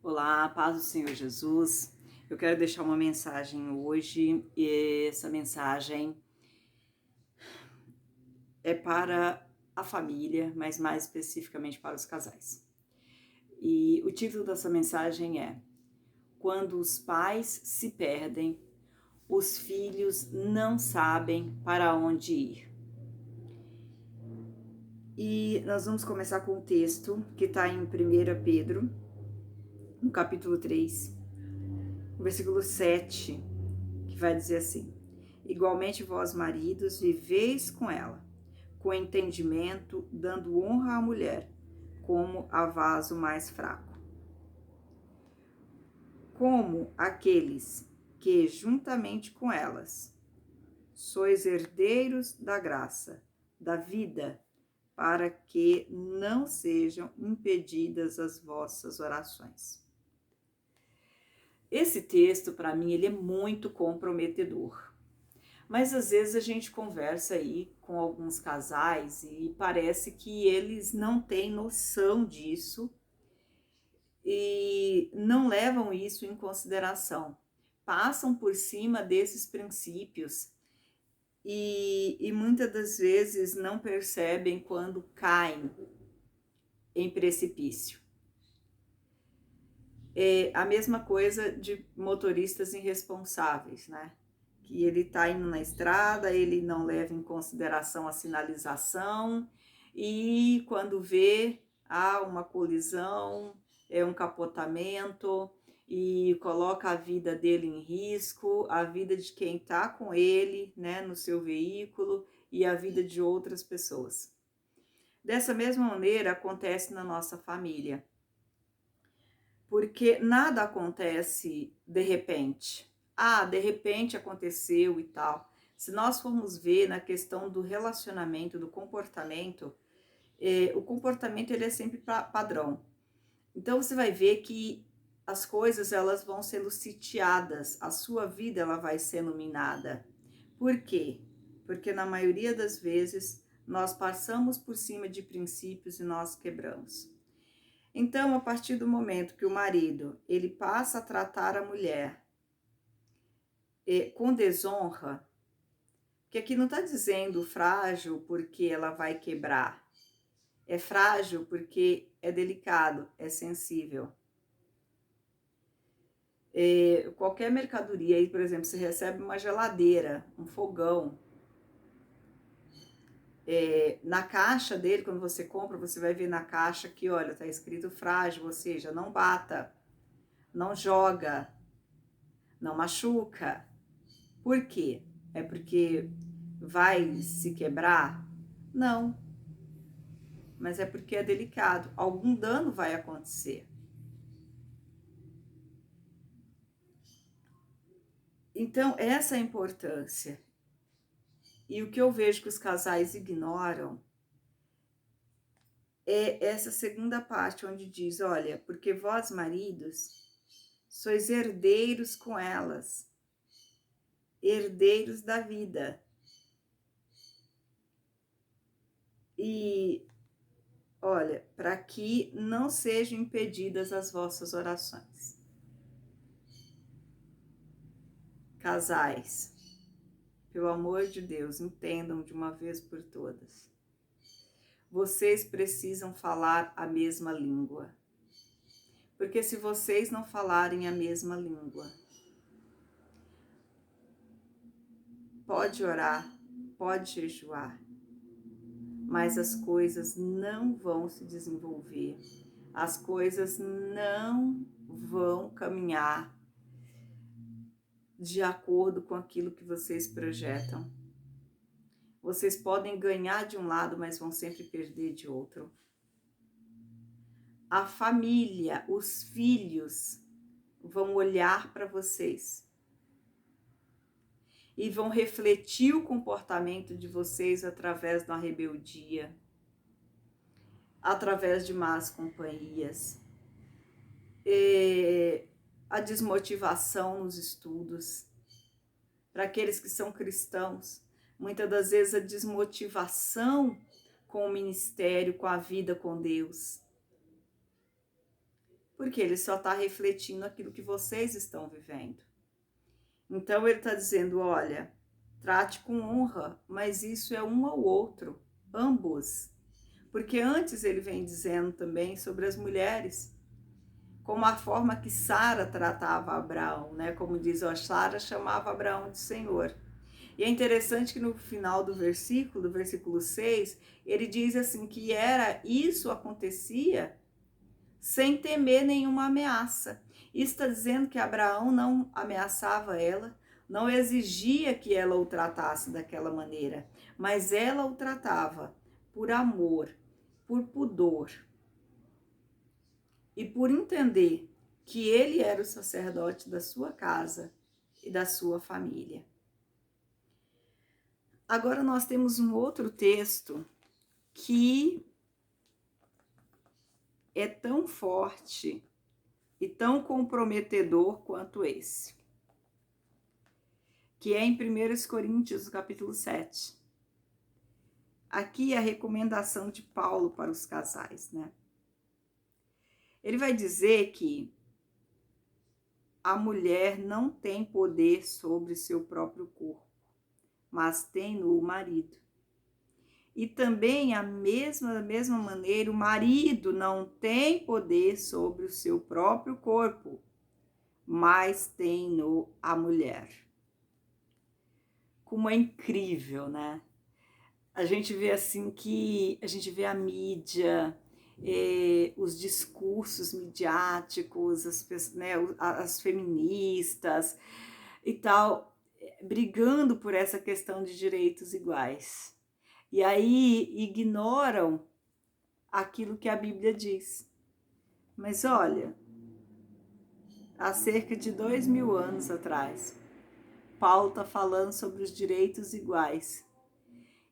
Olá, paz do Senhor Jesus. Eu quero deixar uma mensagem hoje e essa mensagem é para a família, mas mais especificamente para os casais. E o título dessa mensagem é: Quando os pais se perdem, os filhos não sabem para onde ir. E nós vamos começar com o texto que está em 1 Pedro, no capítulo 3, no versículo 7, que vai dizer assim: Igualmente vós, maridos, viveis com ela, com entendimento, dando honra à mulher, como a vaso mais fraco. Como aqueles que, juntamente com elas, sois herdeiros da graça, da vida, para que não sejam impedidas as vossas orações. Esse texto, para mim, ele é muito comprometedor. Mas às vezes a gente conversa aí com alguns casais e parece que eles não têm noção disso e não levam isso em consideração. Passam por cima desses princípios e muitas das vezes não percebem quando caem em precipício. É a mesma coisa de motoristas irresponsáveis, né? Que ele está indo na estrada, ele não leva em consideração a sinalização e quando vê há uma colisão, é um capotamento e coloca a vida dele em risco, a vida de quem está com ele, né, no seu veículo e a vida de outras pessoas. Dessa mesma maneira acontece na nossa família, porque nada acontece de repente. De repente aconteceu e tal. Se nós formos ver na questão do relacionamento, do comportamento, o comportamento ele é sempre padrão. Então você vai ver que as coisas elas vão sendo sitiadas, a sua vida ela vai sendo minada. Por quê? Porque na maioria das vezes nós passamos por cima de princípios e nós quebramos. Então, a partir do momento que o marido ele passa a tratar a mulher com desonra, que aqui não está dizendo frágil porque ela vai quebrar, é frágil porque é delicado, é sensível. Qualquer mercadoria aí, por exemplo, você recebe uma geladeira, um fogão, na caixa dele, quando você compra, você vai ver na caixa que, olha, está escrito frágil, ou seja, não bata, não joga, não machuca. Por quê? É porque vai se quebrar? Não, mas é porque é delicado. Algum dano vai acontecer. Então, essa é a importância. E o que eu vejo que os casais ignoram é essa segunda parte, onde diz, olha, porque vós, maridos, sois herdeiros com elas, herdeiros da vida. E, olha, para que não sejam impedidas as vossas orações. Casais, pelo amor de Deus, entendam de uma vez por todas. Vocês precisam falar a mesma língua. Porque se vocês não falarem a mesma língua, pode orar, pode jejuar, mas as coisas não vão se desenvolver, as coisas não vão caminhar de acordo com aquilo que vocês projetam. Vocês podem ganhar de um lado, mas vão sempre perder de outro. A família, os filhos vão olhar para vocês e vão refletir o comportamento de vocês através da rebeldia, através de más companhias, a desmotivação nos estudos. Para aqueles que são cristãos, muitas das vezes a desmotivação com o ministério, com a vida com Deus. porque ele só está refletindo aquilo que vocês estão vivendo. Então ele está dizendo, olha, trate com honra, mas isso é um ao outro, ambos. Porque antes ele vem dizendo também sobre as mulheres, como a forma que Sara tratava Abraão, né? Como diz, ó, Sara chamava Abraão de Senhor. E é interessante que no final do versículo 6, ele diz assim que isso acontecia sem temer nenhuma ameaça. Isso está dizendo que Abraão não ameaçava ela, não exigia que ela o tratasse daquela maneira, mas ela o tratava por amor, por pudor e por entender que ele era o sacerdote da sua casa e da sua família. Agora nós temos um outro texto que é tão forte e tão comprometedor quanto esse, que é em 1 Coríntios, capítulo 7. Aqui é a recomendação de Paulo para os casais, né? Ele vai dizer que a mulher não tem poder sobre seu próprio corpo, mas tem no marido. E também, da mesma maneira, o marido não tem poder sobre o seu próprio corpo, mas tem no a mulher. Como é incrível, né? A gente vê assim a gente vê a mídia, os discursos midiáticos, as feministas e tal, brigando por essa questão de direitos iguais. E aí ignoram aquilo que a Bíblia diz. Mas olha, há cerca de 2000 anos atrás, Paulo está falando sobre os direitos iguais.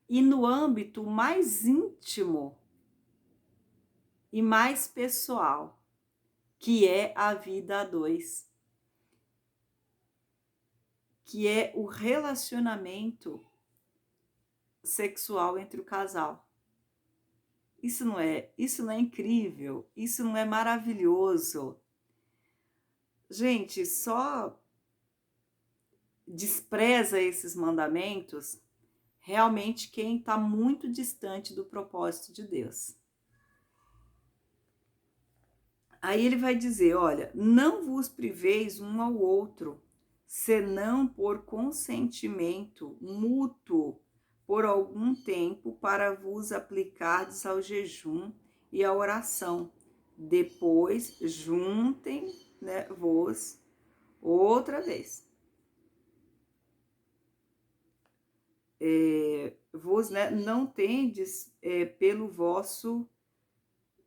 E no âmbito mais íntimo e mais pessoal, que é a vida a dois, que é o relacionamento sexual entre o casal. Isso não é incrível? Isso não é maravilhoso? Gente, só despreza esses mandamentos realmente quem está muito distante do propósito de Deus. Aí ele vai dizer, olha, não vos priveis um ao outro, senão por consentimento mútuo, por algum tempo, para vos aplicardes ao jejum e à oração. Depois, juntem, né, vos outra vez. Vos, né, não tendes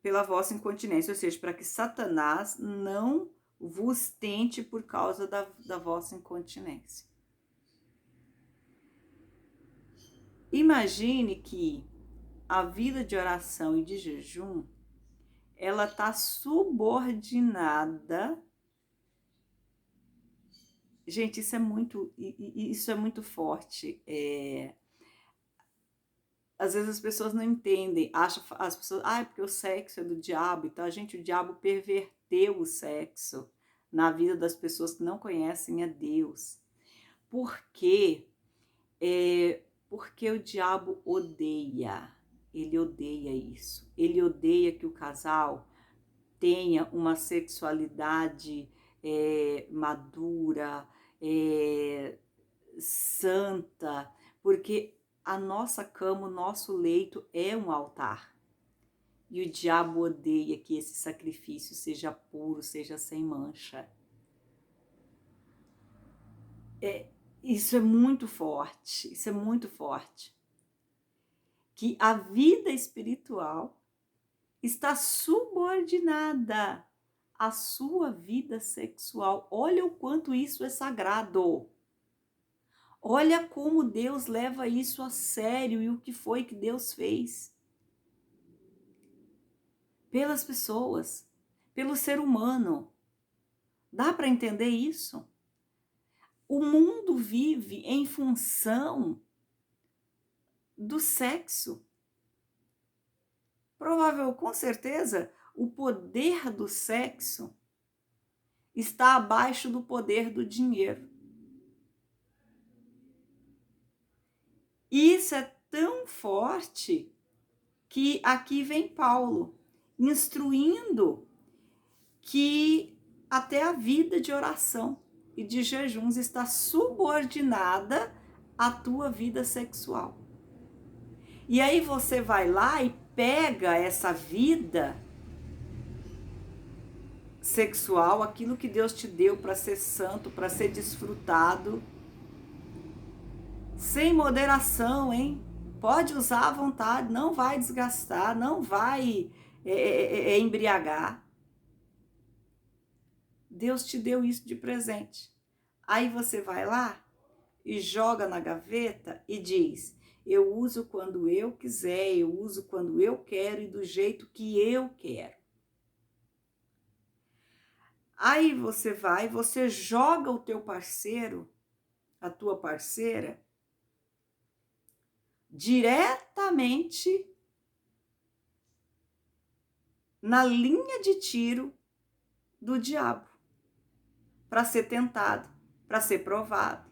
pela vossa incontinência, ou seja, para que Satanás não vos tente por causa da vossa incontinência. Imagine que a vida de oração e de jejum, ela está subordinada. Gente, isso é muito forte. Às vezes as pessoas não entendem, acham as pessoas, porque o sexo é do diabo, então gente, o diabo perverteu o sexo na vida das pessoas que não conhecem a Deus. Por quê? Porque o diabo odeia, ele odeia isso, ele odeia que o casal tenha uma sexualidade madura, santa, porque a nossa cama, o nosso leito é um altar. E o diabo odeia que esse sacrifício seja puro, seja sem mancha. Isso é muito forte, isso é muito forte. Que a vida espiritual está subordinada à sua vida sexual. Olha o quanto isso é sagrado. Olha como Deus leva isso a sério e o que foi que Deus fez pelas pessoas, pelo ser humano. Dá para entender isso? O mundo vive em função do sexo. Com certeza, o poder do sexo está abaixo do poder do dinheiro. Isso é tão forte que aqui vem Paulo instruindo que até a vida de oração e de jejuns está subordinada à tua vida sexual. E aí você vai lá e pega essa vida sexual, aquilo que Deus te deu para ser santo, para ser desfrutado, sem moderação, hein? Pode usar à vontade, não vai desgastar, não vai embriagar. Deus te deu isso de presente. Aí você vai lá e joga na gaveta e diz: eu uso quando eu quiser, eu uso quando eu quero e do jeito que eu quero. Aí você vai, você joga o teu parceiro, a tua parceira, diretamente na linha de tiro do diabo, para ser tentado, para ser provado.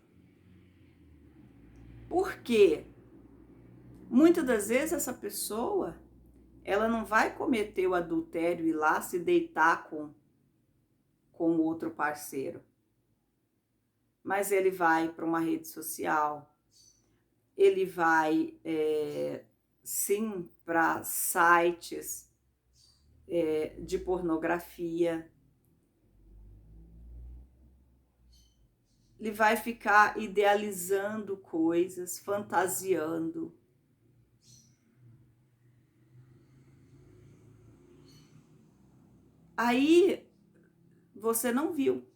Por quê? Muitas das vezes essa pessoa, ela não vai cometer o adultério e ir lá se deitar com o outro parceiro. Mas ele vai para uma rede social, ele vai, sim, para sites de pornografia. Ele vai ficar idealizando coisas, fantasiando. Aí você não viu.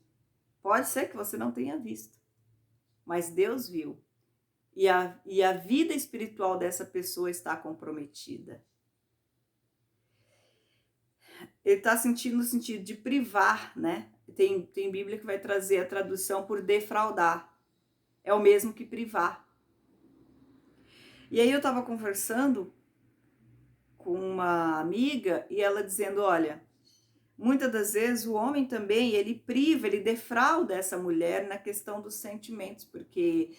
Pode ser que você não tenha visto, mas Deus viu. E a vida espiritual dessa pessoa está comprometida. Ele está sentindo no sentido de privar, né? Tem Bíblia que vai trazer a tradução por defraudar. É o mesmo que privar. E aí eu estava conversando com uma amiga e ela dizendo, olha, muitas das vezes o homem também, ele priva, ele defrauda essa mulher na questão dos sentimentos, porque,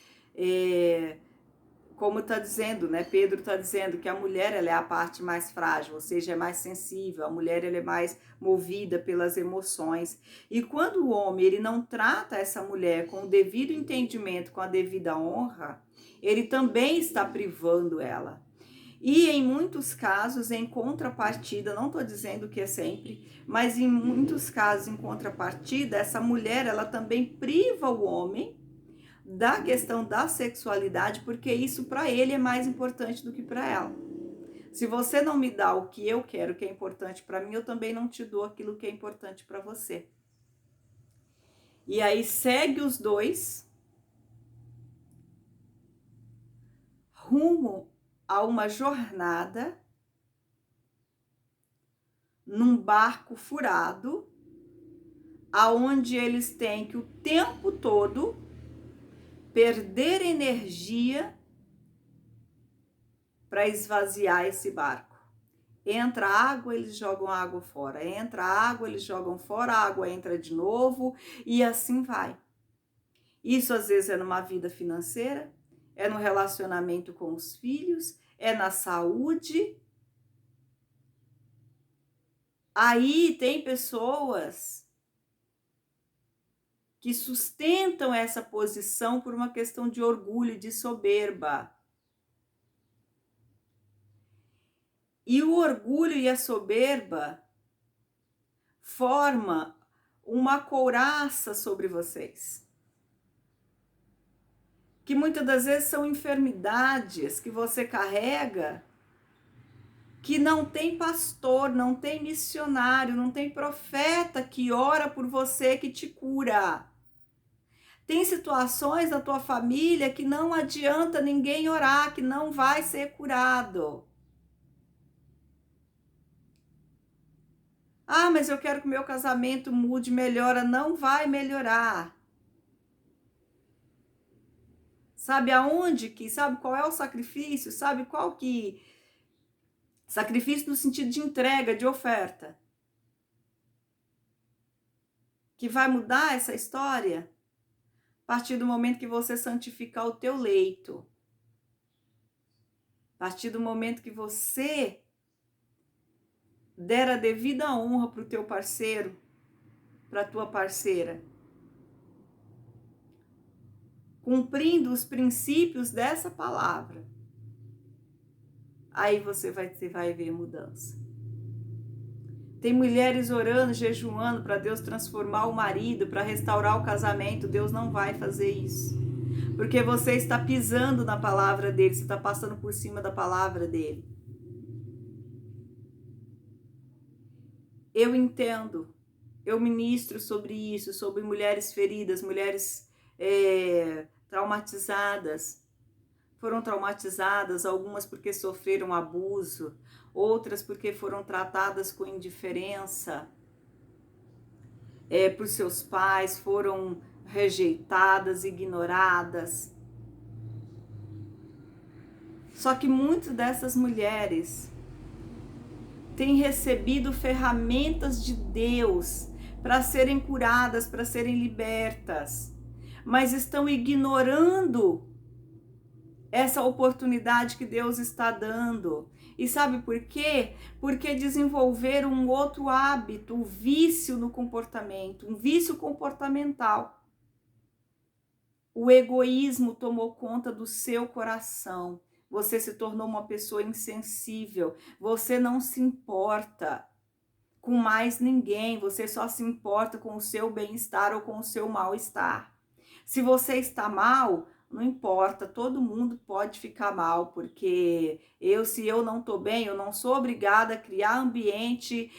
como está dizendo, né? Pedro está dizendo que a mulher ela é a parte mais frágil, ou seja, é mais sensível, a mulher ela é mais movida pelas emoções. E quando o homem ele não trata essa mulher com o devido entendimento, com a devida honra, ele também está privando ela. E em muitos casos, em contrapartida, não estou dizendo que é sempre, mas em muitos casos, em contrapartida, essa mulher, ela também priva o homem da questão da sexualidade, porque isso para ele é mais importante do que para ela. Se você não me dá o que eu quero, que é importante para mim, eu também não te dou aquilo que é importante para você. E aí segue os dois rumo a uma jornada num barco furado, aonde eles têm que o tempo todo perder energia para esvaziar esse barco. Entra água, eles jogam água fora. Entra água, eles jogam fora, a água entra de novo e assim vai. Isso às vezes é numa vida financeira, é no relacionamento com os filhos, é na saúde. Aí tem pessoas que sustentam essa posição por uma questão de orgulho, de soberba. E o orgulho e a soberba forma uma couraça sobre vocês. Que muitas das vezes são enfermidades que você carrega, que não tem pastor, não tem missionário, não tem profeta que ora por você, que te cura. Tem situações da tua família que não adianta ninguém orar, que não vai ser curado. Ah, mas eu quero que o meu casamento mude, melhora. Não vai melhorar. Sabe aonde que? Sabe qual é o sacrifício? Sabe qual que? Sacrifício no sentido de entrega, de oferta. que vai mudar essa história? A partir do momento que você santificar o teu leito. A partir do momento que você der a devida honra para o teu parceiro, para a tua parceira, cumprindo os princípios dessa palavra, aí você vai ver mudança. Tem mulheres orando, jejuando para Deus transformar o marido, para restaurar o casamento. Deus não vai fazer isso. Porque você está pisando na palavra dele, você está passando por cima da palavra dele. Eu entendo, eu ministro sobre isso, sobre mulheres feridas, mulheres traumatizadas. Foram traumatizadas, algumas porque sofreram abuso, outras porque foram tratadas com indiferença por seus pais, foram rejeitadas, ignoradas. Só que muitas dessas mulheres têm recebido ferramentas de Deus para serem curadas, para serem libertas, mas estão ignorando essa oportunidade que Deus está dando. E sabe por quê? Porque desenvolveram um outro hábito, um vício no comportamento, um vício comportamental. O egoísmo tomou conta do seu coração. Você se tornou uma pessoa insensível. Você não se importa com mais ninguém. Você só se importa com o seu bem-estar ou com o seu mal-estar. Se você está mal, não importa, todo mundo pode ficar mal, porque se eu não estou bem, eu não sou obrigada a criar ambiente